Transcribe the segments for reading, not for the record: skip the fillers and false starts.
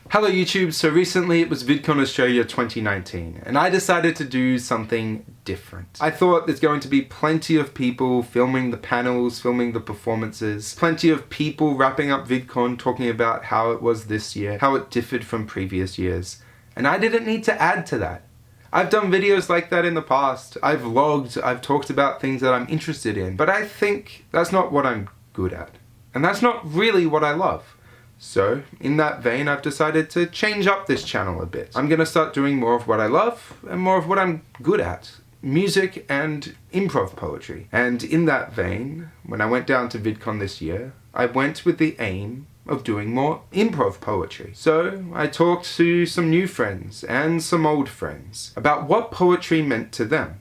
Hello YouTube, so recently it was Vidcon Australia 2019 and I decided to do something different. I thought there's going to be plenty of people filming the panels, filming the performances, plenty of people wrapping up Vidcon talking about how it was this year, how it differed from previous years, and I didn't need to add to that. I've done videos like that in the past, I've vlogged, I've talked about things that I'm interested in, but I think that's not what I'm good at. And that's not really what I love. So, in that vein, I've decided to change up this channel a bit. I'm gonna start doing more of what I love and more of what I'm good at. Music and improv poetry. And in that vein, when I went down to Vidcon this year, I went with the aim of doing more improv poetry. So, I talked to some new friends and some old friends about what poetry meant to them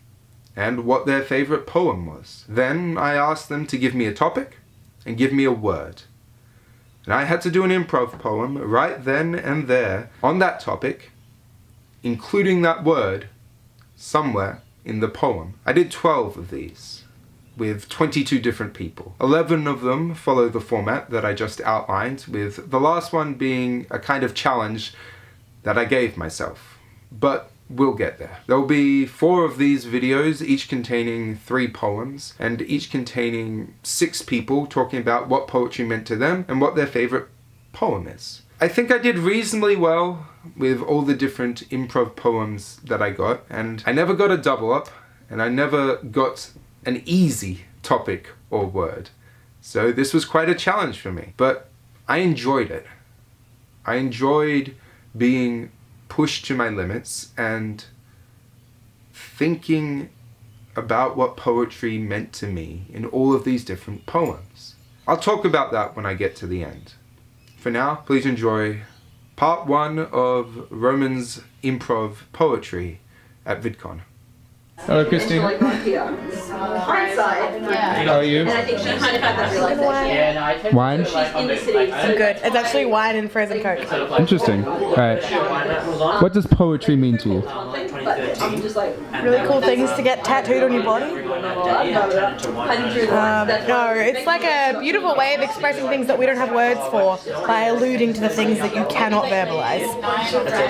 and what their favorite poem was. Then I asked them to give me a topic and give me a word. And I had to do an improv poem right then and there on that topic, including that word somewhere in the poem. I did 12 of these with 22 different people. 11 of them follow the format that I just outlined, with the last one being a kind of challenge that I gave myself. But we'll get there. There'll be 4 of these videos, each containing 3 poems, and each containing 6 people talking about what poetry meant to them and what their favorite poem is. I think I did reasonably well with all the different improv poems that I got, and I never got a double up, and I never got an easy topic or word. So this was quite a challenge for me, but I enjoyed it. I enjoyed being pushed to my limits and thinking about what poetry meant to me in all of these different poems. I'll talk about that when I get to the end. For now, please enjoy part 1 of Roman's improv poetry at Vidcon. Hello, Christine. How are you? Wine? I'm good. It's actually wine and frozen Coke. Interesting. Alright. What does poetry mean to you? Really cool things to get tattooed on your body. No, it's like a beautiful way of expressing things that we don't have words for by alluding to the things that you cannot verbalize.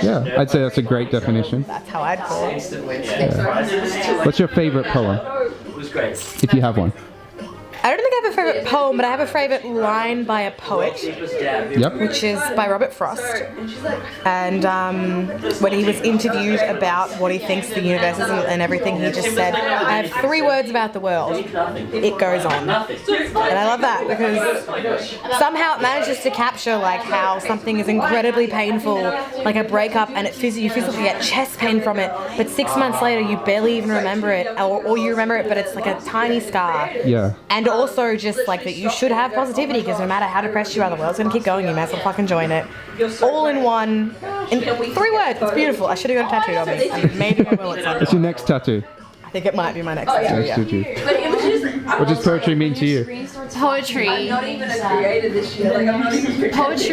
Yeah, I'd say that's a great definition. That's how I'd call it. Yeah. What's your favorite poem? If you have one. I don't think I have a favourite poem, but I have a favourite line by a poet, which is by Robert Frost. And when he was interviewed about what he thinks the universe is and everything, he just said, I have 3 words about the world. It goes on. And I love that because somehow it manages to capture like how something is incredibly painful, like a breakup, and you physically get chest pain from it, but 6 months later you barely even remember it, or you remember it but it's like a tiny scar. Yeah. And also just like that you should have positivity because no matter how depressed you are, the world's gonna keep going, you might as well fucking join it. All in one, in 3 words, it's beautiful. I should have got a tattoo on me, and maybe I will at some point. What's your next tattoo? I think it might be my next tattoo, yeah. What does poetry mean to you? Poetry are the thoughts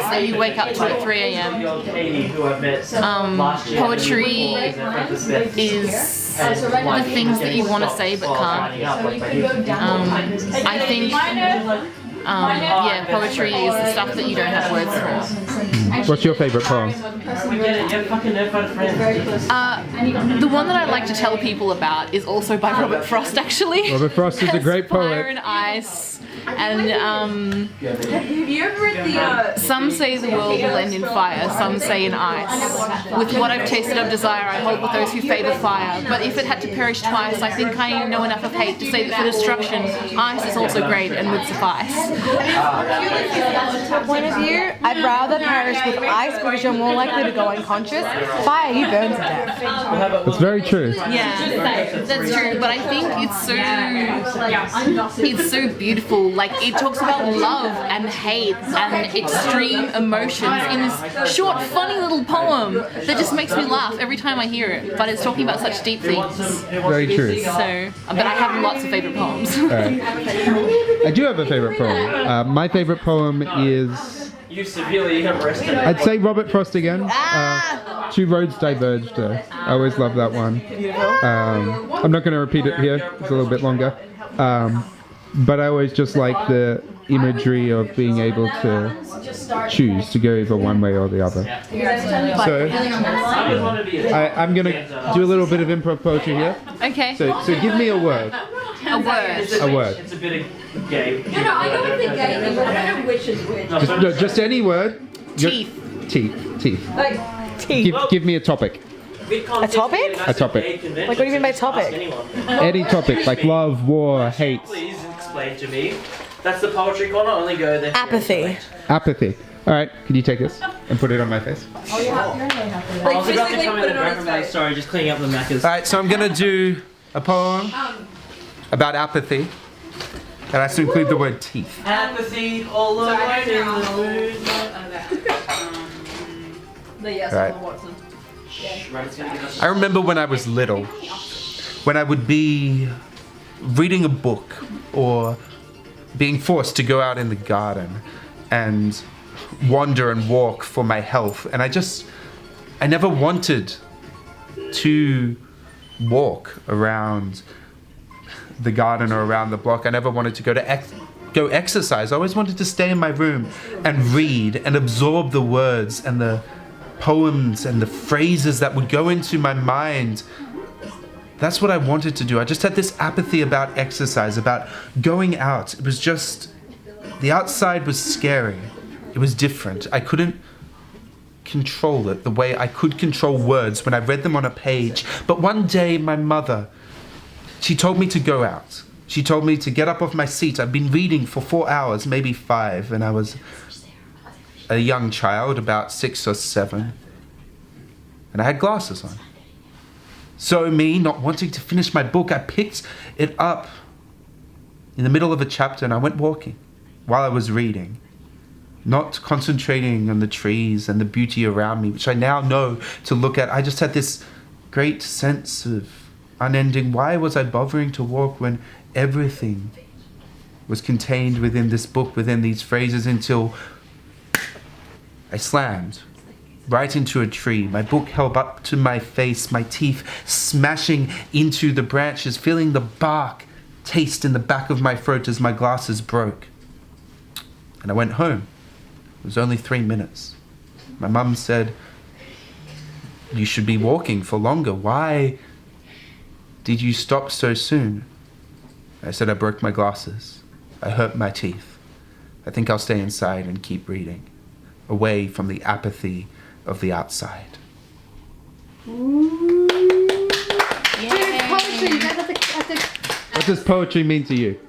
that you wake up to at 3 a.m. Poetry is the things that you want to say but can't. I think poetry is the stuff that you don't have words for. What's your favourite poem? The one that I like to tell people about is also by Robert Frost, actually. Robert Frost is a great poet. Fire and Ice. And some say the world will end in fire, some say in ice. With what I've tasted of desire, I hold with those who favour fire. But if it had to perish twice, I think I know enough of hate to say that for destruction, ice is also great and would suffice. Point of view, I'd rather perish with ice because you're more likely to go unconscious. Fire, you burn to death. That's very true. Yeah, that's true. But I think it's so beautiful. Like, it talks about love and hate and extreme emotions in this short, funny little poem that just makes me laugh every time I hear it. But it's talking about such deep things. Very true. So, but I have lots of favourite poems. Right. I do have a favourite poem. My favourite poem is... I'd say Robert Frost again. 2 roads diverged. I always love that one. I'm not going to repeat it here. It's a little bit longer. But I always just like the imagery of being able to choose to go either one way or the other. So I'm going to do a little bit of improv poetry here. Okay. So give me a word. A word. A word. It's a bit of game. No, I don't think gay thing, but I don't know which is which. Just any word. Teeth. Teeth. Like, Teeth. Give me a topic. A topic? A topic. Like, what do you mean by topic? Any topic, like love, war, hate. Please explain to me. That's the poetry corner. Only go there. Apathy. Apathy. All right, can you take this and put it on my face? oh, you're really happy. I Like, was about to physically come put in it the on back his of my face. sorry, just cleaning up the knackers. All right, so I'm gonna do a poem about apathy, and I have to include the word teeth. Apathy all alone in the mood. The yes, Right. Emma Watson. I remember when I was little, when I would be reading a book or being forced to go out in the garden and wander and walk for my health, and I never wanted to walk around the garden or around the block. I never wanted to go exercise. I always wanted to stay in my room and read and absorb the words and the poems and the phrases that would go into my mind. That's what I wanted to do. I just had this apathy about exercise, about going out. It was just, the outside was scary. It was different. I couldn't control it the way I could control words when I read them on a page. But one day my mother, she told me to go out. She told me to get up off my seat. I'd been reading for 4 hours, maybe 5, and I was a young child, about 6 or 7. And I had glasses on. So me, not wanting to finish my book, I picked it up in the middle of a chapter and I went walking while I was reading, not concentrating on the trees and the beauty around me, which I now know to look at. I just had this great sense of unending, why was I bothering to walk when everything was contained within this book, within these phrases, until I slammed right into a tree, my book held up to my face, my teeth smashing into the branches, feeling the bark taste in the back of my throat as my glasses broke. And I went home. It was only 3 minutes. My mum said, "You should be walking for longer. Why did you stop so soon?" I said, "I broke my glasses. I hurt my teeth. I think I'll stay inside and keep reading, away from the apathy of the outside." What does poetry mean to you?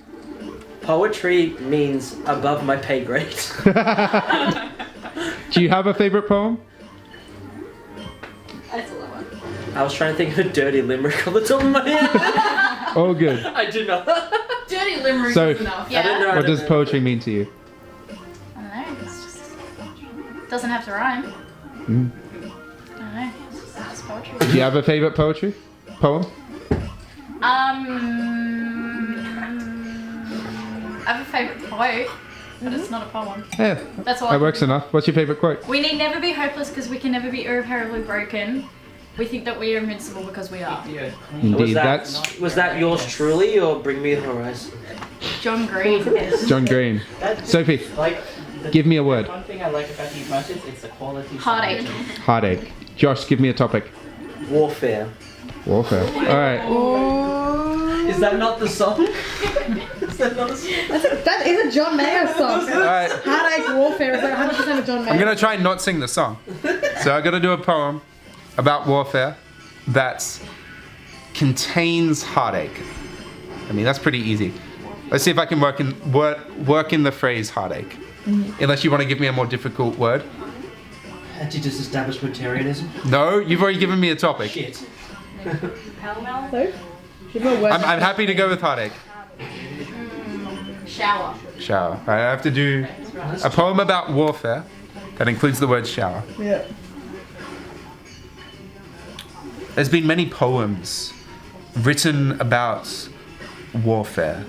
Poetry means above my pay grade. Do you have a favorite poem? That's a lot one. I was trying to think of a dirty limerick on the top of my head. Oh, good. I do not. Dirty limerick So- is enough. I don't know. What does poetry mean to you? I don't know. It's just doesn't have to rhyme. I don't know. It's poetry. Do you have a favorite poem? I have a favourite quote, but it's not a poem. Yeah, That's all. that works enough. What's your favorite quote? We need never be hopeless because we can never be irreparably broken. We think that we are invincible because we are. Indeed, that's Was that yours truly or Bring Me the Horizon? John Green. John Green. Sophie, Like, give me a word. one thing I like about these matches is the quality. Heartache. Heartache. Josh, give me a topic. Warfare. Warfare. All right. Is that not the song? Is that not a song? That is a John Mayer song. All right. Heartache Warfare is like 100% a John Mayer. I'm gonna try and not sing the song. So I'm gonna do a poem about warfare that contains heartache. I mean, that's pretty easy. Let's see if I can work in the phrase heartache. Unless you want to give me a more difficult word. Anti-disestablishmentarianism? No, you've already given me a topic. Shit. So, give me a word. I'm happy to go with heartache. Shower. Shower. I have to do a poem about warfare that includes the word shower. Yeah. There's been many poems written about warfare,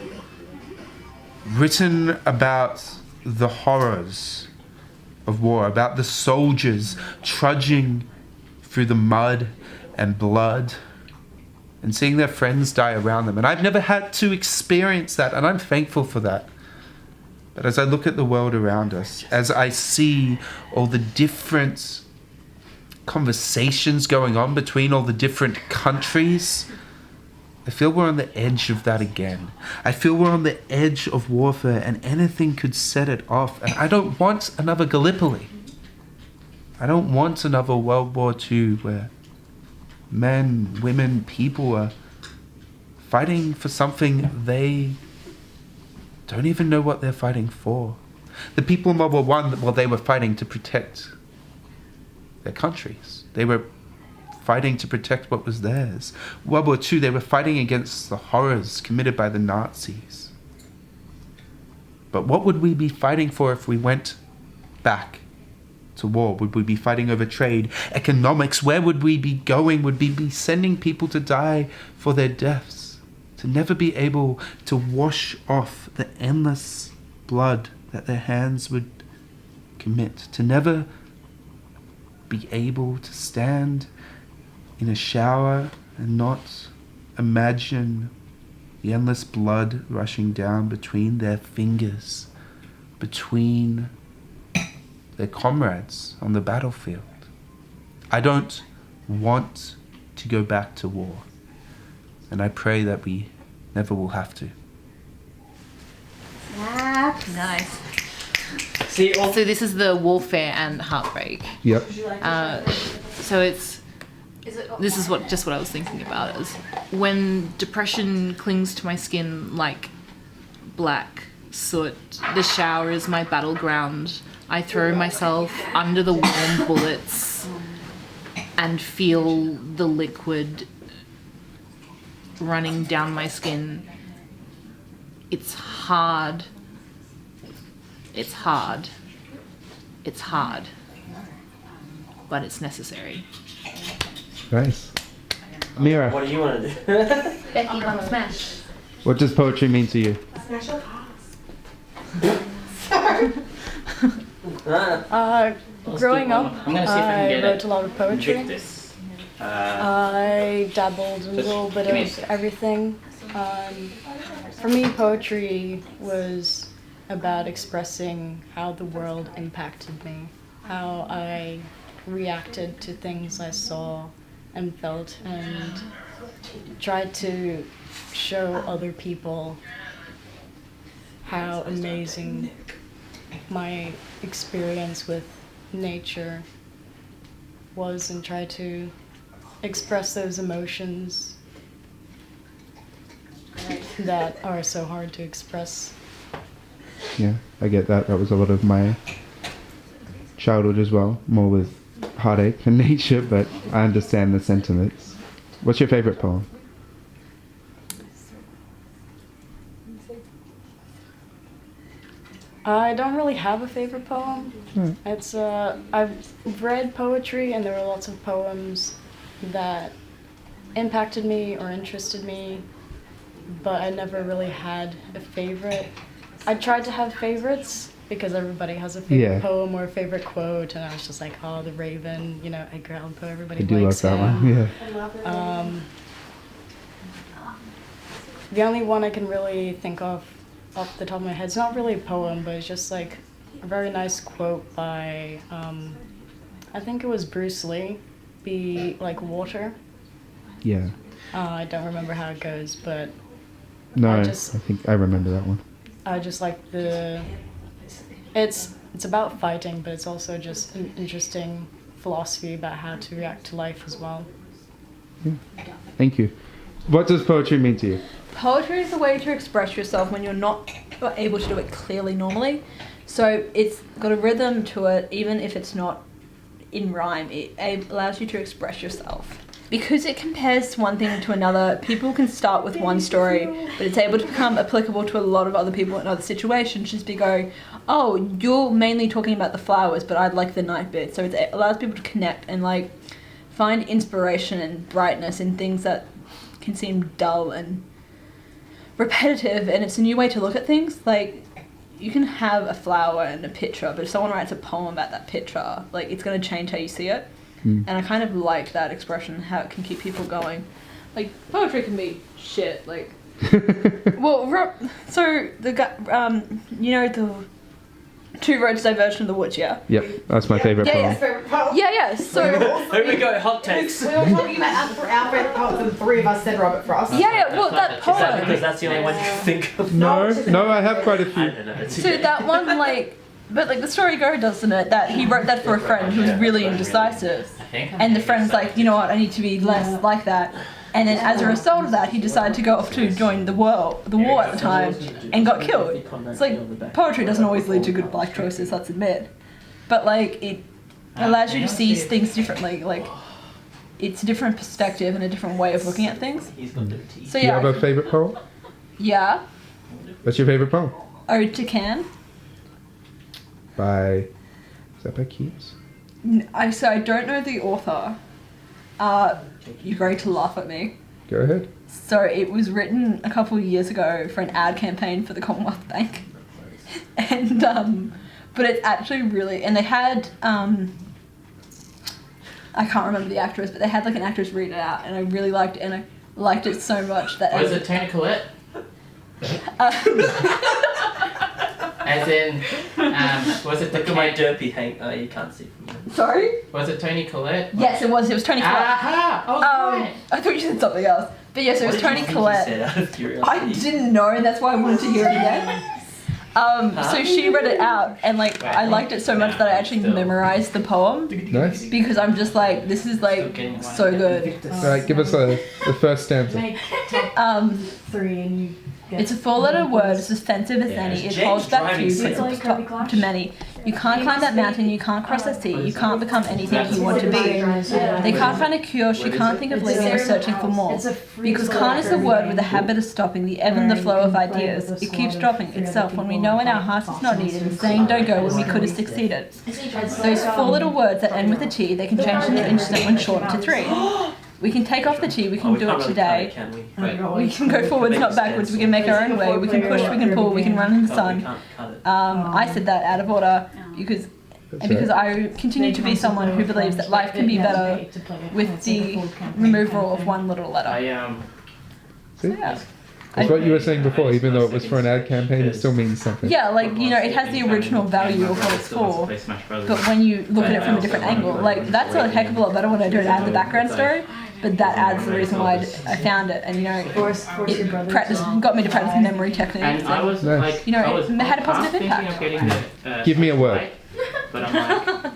written about the horrors of war, about the soldiers trudging through the mud and blood and seeing their friends die around them. And I've never had to experience that, and I'm thankful for that. But as I look at the world around us, as I see all the different conversations going on between all the different countries, I feel we're on the edge of that again. I feel we're on the edge of warfare, and anything could set it off. And I don't want another Gallipoli. I don't want another World War II where men, women, people are fighting for something they don't even know what they're fighting for. The people in World War I, well, they were fighting to protect their countries. They were fighting to protect what was theirs. World War II, they were fighting against the horrors committed by the Nazis. But what would we be fighting for if we went back to war? Would we be fighting over trade, economics? Where would we be going? Would we be sending people to die for their deaths? To never be able to wash off the endless blood that their hands would commit? To never be able to stand in a shower and not imagine the endless blood rushing down between their fingers, between their comrades on the battlefield? I don't want to go back to war, and I pray that we never will have to. Nice. So this is the warfare and heartbreak. Yep. So this is what I was thinking about is when depression clings to my skin like black soot, the shower is my battleground. I throw myself under the warm bullets and feel the liquid running down my skin. It's hard. It's hard. It's hard. But it's necessary. Nice. Almira, What do you want to do? Becky on Smash. what does poetry mean to you? Growing up, I'm gonna see if I can I get wrote a lot of poetry. Invictus. I dabbled in a little bit of everything. For me, poetry was about expressing how the world impacted me, how I reacted to things I saw and felt, and tried to show other people how amazing my experience with nature was, and try to express those emotions that are so hard to express. Yeah, I get that. That was a lot of my childhood as well, more with heartache and nature, but I understand the sentiments. What's your favorite poem? I don't really have a favorite poem. It's I've read poetry, and there were lots of poems that impacted me or interested me, but I never really had a favorite. I tried to have favorites because everybody has a favorite poem or a favorite quote, and I was just like, oh, the Raven, Edgar Allan Poe, everybody likes him. I do love that one, yeah. The only one I can really think of off the top of my head, it's not really a poem, but it's just like a very nice quote by, I think it was Bruce Lee, Be Like Water. Yeah. I don't remember how it goes, but No, I I just- think I remember that one. I just like it's about fighting, but it's also just an interesting philosophy about how to react to life as well. Thank you. What does poetry mean to you? Poetry is a way to express yourself when you're not able to do it clearly normally. So it's got a rhythm to it, even if it's not in rhyme. It allows you to express yourself. Because it compares one thing to another, people can start with one story, but it's able to become applicable to a lot of other people in other situations. Just be going, oh, you're mainly talking about the flowers, but I'd like the night bit. So it allows people to connect and find inspiration and brightness in things that can seem dull and repetitive, and it's a new way to look at things. You can have a flower and a picture, but if someone writes a poem about that picture, it's going to change how you see it. And I kind of like that expression, how it can keep people going. Poetry can be shit. Well, so the guy, you know the two roads diverge from the woods, yeah? Yep, that's my favourite poem. Yeah. So Here we go, hot takes. We were talking about our favourite poets, and 3 of us said Robert Frost. well, that Is that poem. because that's the only one you can think of? No, I have quite a I few. don't know. It's So okay. that one, but the story goes, doesn't it? That he wrote that for a friend who was really indecisive, and the friend's like, you know what, I need to be less like that. And then as a result of that, he decided to go off to join the war at the time, and got killed. It's like, poetry doesn't always lead to good life choices, let's admit. But like, it allows you to see things differently. Like, it's a different perspective and a different way of looking at things. So Do you have yeah, a favourite poem? yeah. What's your favourite poem? Ode to Can. Is that by Keats? I don't know the author. You're going to laugh at me. Go ahead. So it was written a couple of years ago for an ad campaign for the Commonwealth Bank, and but it's actually really, and they had I can't remember the actress, but they had like an actress read it out, and I really liked it, and I liked it so much that Was it Tony Collette? As in, was it the Look at my derpy hang. Oh, you can't see from there. Sorry? Was it Tony Collette? Yes, it was Tony Collette. Aha! I was right. I thought you said something else, but yes, it was What did you Tony think Collette. you said out of curiosity? I didn't know, and that's why I wanted to hear it again. So she read it out, and like I liked it so much that I actually memorized the poem Nice. because I'm just like, this is like so good. Alright, give us the first stanza. Three and you. It's a 4-letter word, it's offensive as any. It holds back few, but it's top to many. You can't climb that mountain, you can't cross that sea, you can't become anything you want to be. They can't find a cure, she can't think of leaving or searching for more. Because can't is the word with a habit of stopping the ebb and the flow of ideas. It keeps dropping itself when we know in our hearts it's not needed, and saying don't go when we could have succeeded. Those 4 little words that end with a T, they can change in an instant when shortened to 3. We can take off the T, we can do it today. We can go forwards, not backwards, we can make our own way, we can push, we can pull, we can run in the sun. I said that out of order because I continue to be someone who believes that life can be better with the removal of one little letter. See? Yeah. That's what you were saying before, even though it was for an ad campaign, it still means something. Yeah, like, you know, it has the original value of what it's for, but when you look at it from a different angle, like, that's a heck of a lot better when I don't add the background story, but that adds the reason why I found it, and, you know, it got me to practice memory techniques. And I was Nice. like, You know, I was it had a positive thinking impact. of getting the, Give me a word. right, but I'm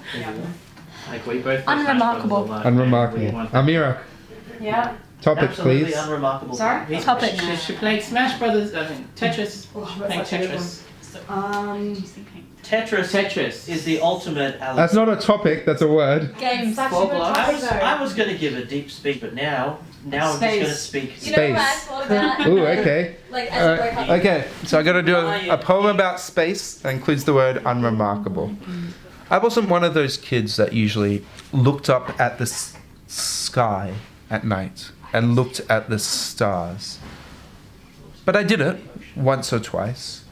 like we both. Unremarkable. Unremarkable. Almira, Yeah. topics Absolutely please. unremarkable. Sorry? Topic. She played Smash Brothers. Tetris. Playing Tetris. Tetris is the ultimate. That's not a topic, that's a word. Games. I was going to give a deep speak, but now I'm just going to speak. Space. about? Ooh, okay. Like, Alright, okay, so I gotta do a poem about space that includes the word unremarkable. I wasn't one of those kids that usually looked up at the sky at night and looked at the stars. But I did it once or twice.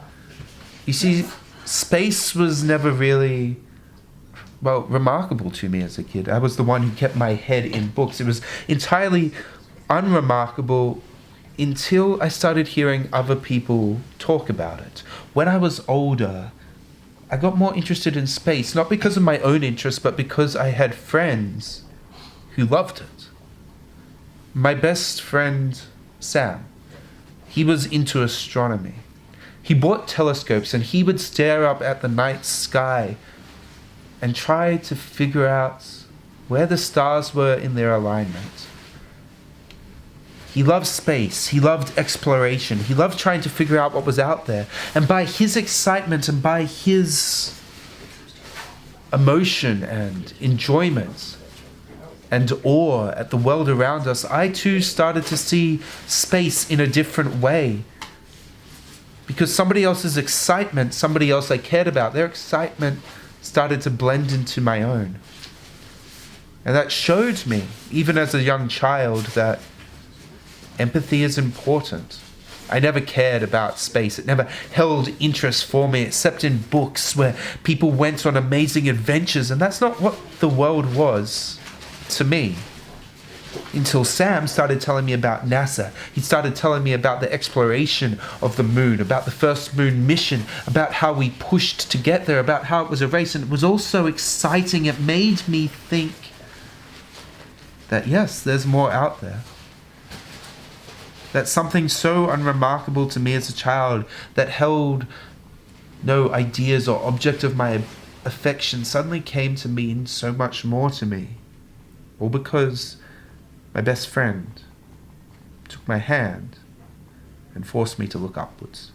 You see, space was never really, well, remarkable to me as a kid. I was the one who kept my head in books. It was entirely unremarkable until I started hearing other people talk about it. When I was older, I got more interested in space, not because of my own interest, but because I had friends who loved it. My best friend, Sam, he was into astronomy. He bought telescopes and he would stare up at the night sky and try to figure out where the stars were in their alignment. He loved space, he loved exploration, he loved trying to figure out what was out there. And by his excitement and by his emotion and enjoyment and awe at the world around us, I too started to see space in a different way. Because somebody else's excitement, somebody else I cared about, their excitement started to blend into my own. And that showed me, even as a young child, that empathy is important. I never cared about space. It never held interest for me, except in books where people went on amazing adventures, and that's not what the world was to me. Until Sam started telling me about NASA. He started telling me about the exploration of the moon, about the first moon mission, about how we pushed to get there, about how it was a race, and it was all so exciting. It made me think that yes, there's more out there. That something so unremarkable to me as a child that held no ideas or object of my affection suddenly came to mean so much more to me. All because my best friend took my hand and forced me to look upwards.